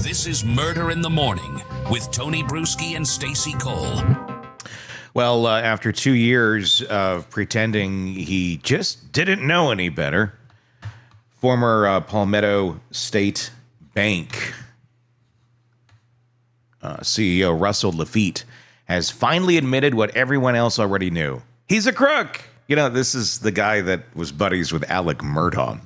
This is Murder in the Morning with Tony Bruschi and Stacey Cole. Well, after 2 years of pretending he just didn't know any better, former Palmetto State Bank CEO Russell Laffitte has finally admitted what everyone else already knew. He's a crook. You know, this is the guy that was buddies with Alex Murdaugh.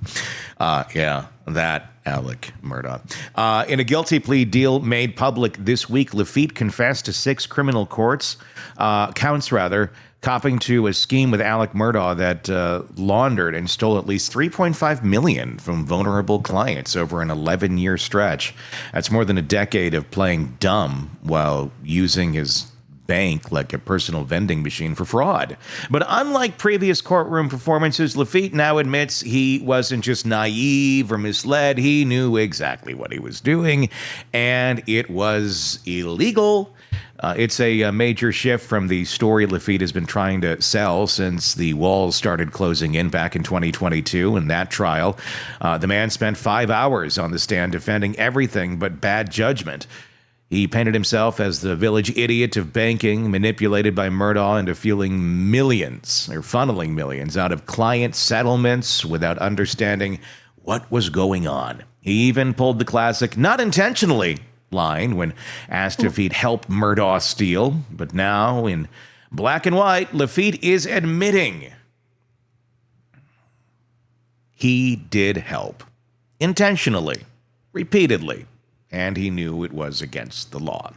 That Alex Murdaugh. In a guilty plea deal made public this week, Laffitte confessed to 6 criminal counts, copping to a scheme with Alex Murdaugh that laundered and stole at least $3.5 million from vulnerable clients over an 11-year stretch. That's more than a decade of playing dumb while using his bank like a personal vending machine for fraud. But unlike previous courtroom performances, Laffitte now admits he wasn't just naive or misled. He knew exactly what he was doing, and it was illegal. It's a major shift from the story Laffitte has been trying to sell since the walls started closing in back in 2022. In that trial, the man spent 5 hours on the stand defending everything but bad judgment. He painted himself as the village idiot of banking, manipulated by Murdaugh into funneling millions out of client settlements without understanding what was going on. He even pulled the classic, not intentionally line when asked if he'd helped Murdaugh steal. But now, in black and white, Laffitte is admitting he did help. Intentionally. Repeatedly. And he knew it was against the law.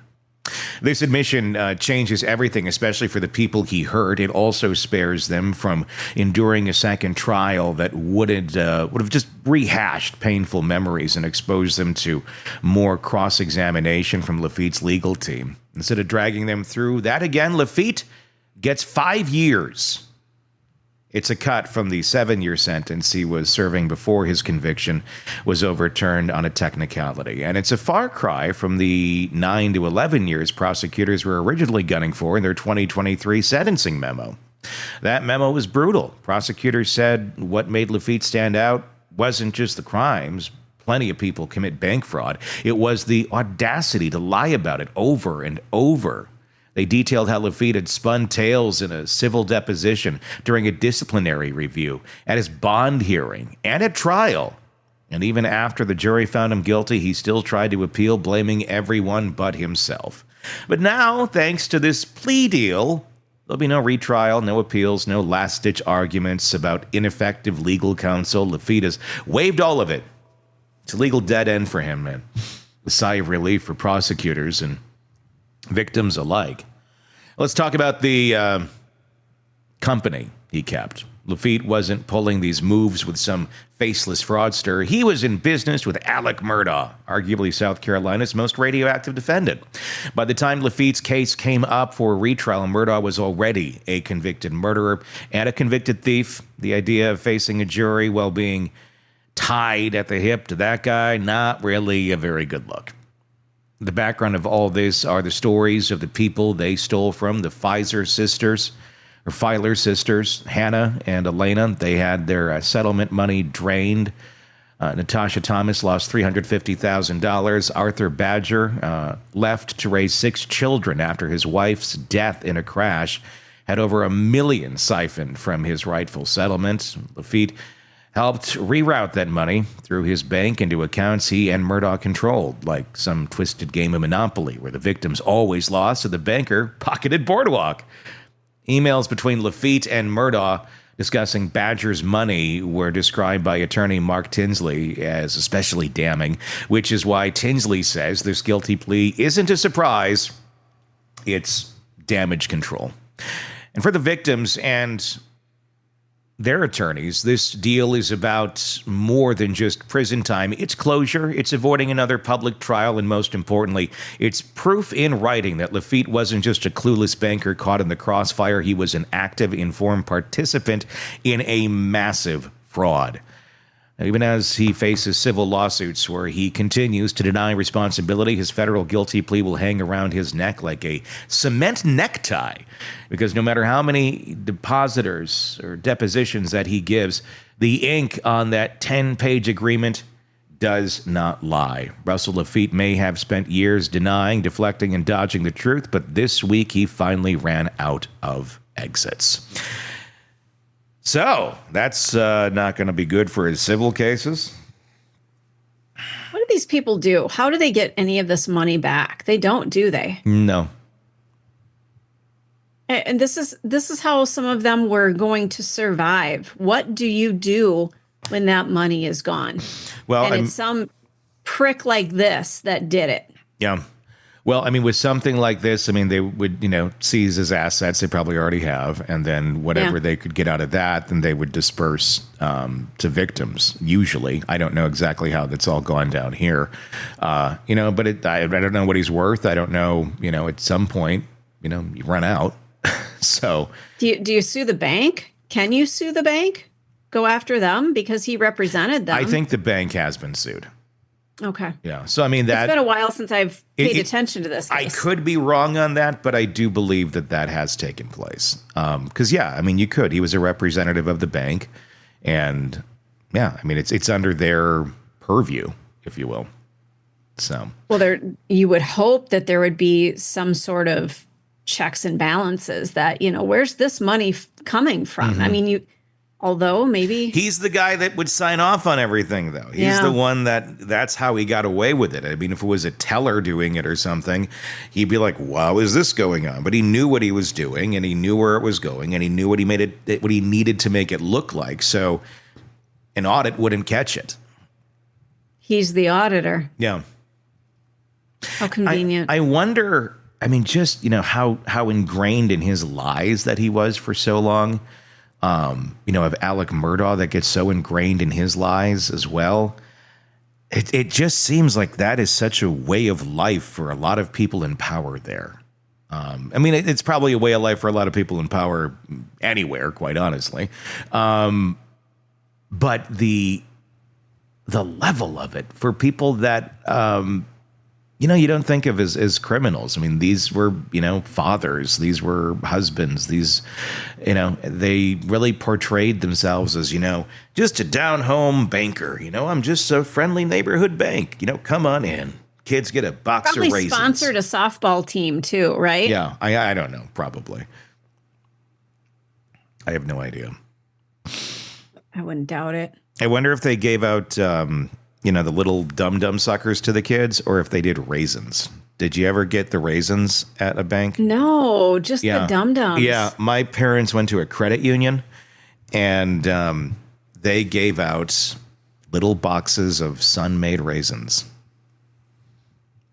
This admission changes everything, especially for the people he hurt. It also spares them from enduring a second trial that would have just rehashed painful memories and exposed them to more cross-examination from Laffitte's legal team. Instead of dragging them through that again, Laffitte gets 5 years. It's a cut from the 7-year sentence he was serving before his conviction was overturned on a technicality. And it's a far cry from the 9 to 11 years prosecutors were originally gunning for in their 2023 sentencing memo. That memo was brutal. Prosecutors said what made Laffitte stand out wasn't just the crimes. Plenty of people commit bank fraud. It was the audacity to lie about it over and over. They detailed how Laffitte had spun tales in a civil deposition during a disciplinary review, at his bond hearing, and at trial. And even after the jury found him guilty, he still tried to appeal, blaming everyone but himself. But now, thanks to this plea deal, there'll be no retrial, no appeals, no last-ditch arguments about ineffective legal counsel. Laffitte has waived all of it. It's a legal dead end for him, man. A sigh of relief for prosecutors and victims alike. Let's talk about the company he kept. Laffitte wasn't pulling these moves with some faceless fraudster. He was in business with Alex Murdaugh, arguably South Carolina's most radioactive defendant. By the time Laffitte's case came up for retrial, Murdaugh was already a convicted murderer and a convicted thief. The idea of facing a jury while being tied at the hip to that guy, not really a very good look. The background of all this are the stories of the people they stole from, the Filer sisters, Hannah and Elena. They had their settlement money drained. Natasha Thomas lost $350,000. Arthur Badger left to raise 6 children after his wife's death in a crash, had over $1 million siphoned from his rightful settlement. Laffitte helped reroute that money through his bank into accounts he and Murdaugh controlled, like some twisted game of Monopoly where the victims always lost, so the banker pocketed Boardwalk. Emails between Laffitte and Murdaugh discussing Badger's money were described by attorney Mark Tinsley as especially damning, which is why Tinsley says this guilty plea isn't a surprise, it's damage control. And for the victims and their attorneys, this deal is about more than just prison time. It's closure, it's avoiding another public trial, and most importantly, it's proof in writing that Laffitte wasn't just a clueless banker caught in the crossfire. He was an active, informed participant in a massive fraud. Even as he faces civil lawsuits where he continues to deny responsibility, his federal guilty plea will hang around his neck like a cement necktie. Because no matter how many depositors or depositions that he gives, the ink on that 10-page agreement does not lie. Russell Laffitte may have spent years denying, deflecting, and dodging the truth, but this week he finally ran out of exits. So that's not going to be good for his civil cases. What do these people do? How do they get any of this money back? They don't, do they? No. And this is how some of them were going to survive. What do you do when that money is gone? Well, and it's some prick like this that did it. Yeah. Well, I mean, with something like this, I mean, they would, seize his assets. They probably already have. And then whatever they could get out of that, then they would disperse to victims, usually. I don't know exactly how that's all gone down here. But I don't know what he's worth. I don't know, at some point, you run out. So. Do you sue the bank? Can you sue the bank? Go after them because he represented them? I think the bank has been sued. Okay. Yeah. So, I mean, it's been a while since I've paid attention to this case. I could be wrong on that, but I do believe that has taken place. Because, you could. He was a representative of the bank. And, it's under their purview, if you will. So. Well, you would hope that there would be some sort of checks and balances that, where's this money coming from? Mm-hmm. I mean, although maybe he's the guy that would sign off on everything, though. He's the one that's how he got away with it. I mean, if it was a teller doing it or something, he'd be like, "Wow, is this going on?" But he knew what he was doing, and he knew where it was going, and he knew what he needed to make it look like. So an audit wouldn't catch it. He's the auditor. Yeah. How convenient. I wonder. I mean, just how ingrained in his lies that he was for so long. Of Alex Murdaugh that gets so ingrained in his lies as well. It just seems like that is such a way of life for a lot of people in power there. It's probably a way of life for a lot of people in power anywhere, quite honestly. But the level of it for people that, you don't think of as criminals. I mean, these were, fathers, these were husbands, they really portrayed themselves as, just a down-home banker. I'm just a friendly neighborhood bank. Come on in. Kids get a box probably of raisins. Sponsored a softball team too, right? Yeah, I don't know, probably. I have no idea. I wouldn't doubt it. I wonder if they gave out... the little dum-dum suckers to the kids, or if they did raisins. Did you ever get the raisins at a bank? No, just the dum-dums. Yeah, my parents went to a credit union, and they gave out little boxes of Sun-made raisins.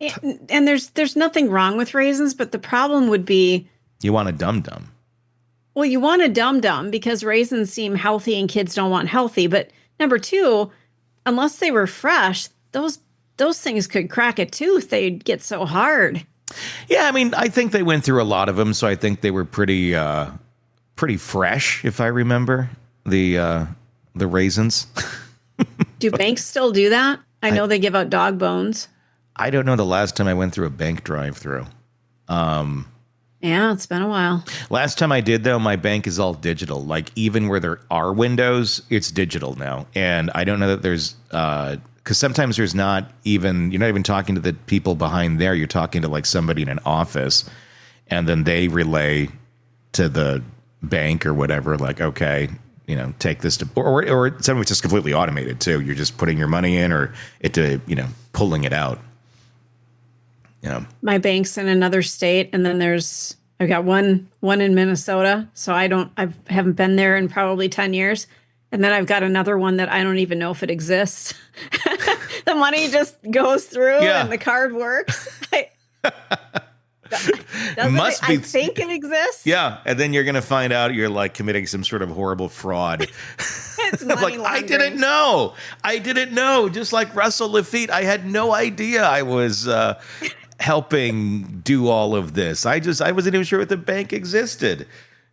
And there's nothing wrong with raisins, but the problem would be... You want a dum-dum. Well, you want a dum-dum because raisins seem healthy and kids don't want healthy. But number two... Unless they were fresh, those things could crack a tooth. They'd get so hard. Yeah, I think they went through a lot of them, so I think they were pretty fresh, if I remember the raisins. Do banks still do that? I know they give out dog bones. I don't know the last time I went through a bank drive-through. Yeah, it's been a while. Last time I did, though, my bank is all digital. Like, even where there are windows, it's digital now. And I don't know that there's... Because sometimes there's not even... You're not even talking to the people behind there. You're talking to, like, somebody in an office. And then they relay to the bank or whatever, like, okay, take this to... Or some of it's just completely automated, too. You're just putting your money in or pulling it out. My bank's in another state, and then I've got one in Minnesota, so I haven't been there in probably 10 years. And then I've got another one that I don't even know if it exists. The money just goes through and the card works. I think it exists. Yeah, and then you're going to find out you're like committing some sort of horrible fraud. It's money laundering. I didn't know. Just like Russell Laffitte, I had no idea I was helping do all of this. I wasn't even sure if the bank existed.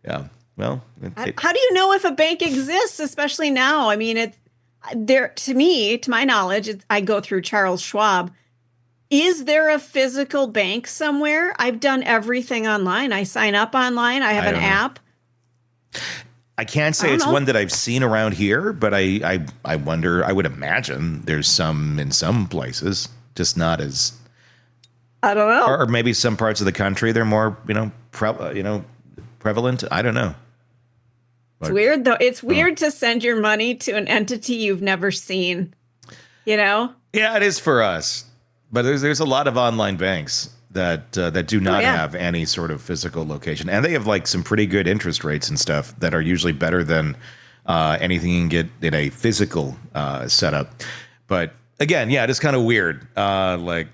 Yeah. Well, how do you know if a bank exists, especially now? I mean, it's there to me, to my knowledge, I go through Charles Schwab. Is there a physical bank somewhere? I've done everything online. I sign up online. I have an app. I can't say it's one that I've seen around here, but I wonder. I would imagine there's some in some places, just not as. I don't know. Or maybe some parts of the country they're more, prevalent. I don't know. It's weird though. It's weird to send your money to an entity you've never seen. Yeah, it is for us, but there's a lot of online banks that do not have any sort of physical location, and they have like some pretty good interest rates and stuff that are usually better than anything you can get in a physical setup. But again, it is kind of weird. We're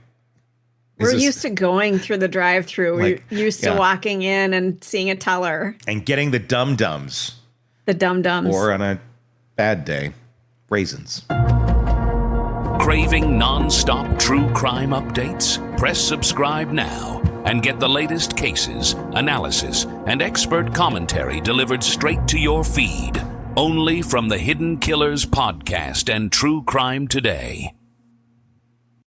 used to going through the drive-through. We're used to walking in and seeing a teller and getting the dum-dums. The dum-dums, or on a bad day, raisins. Craving non-stop true crime updates? Press subscribe now and get the latest cases, analysis, and expert commentary delivered straight to your feed. Only from the Hidden Killers podcast and True Crime Today.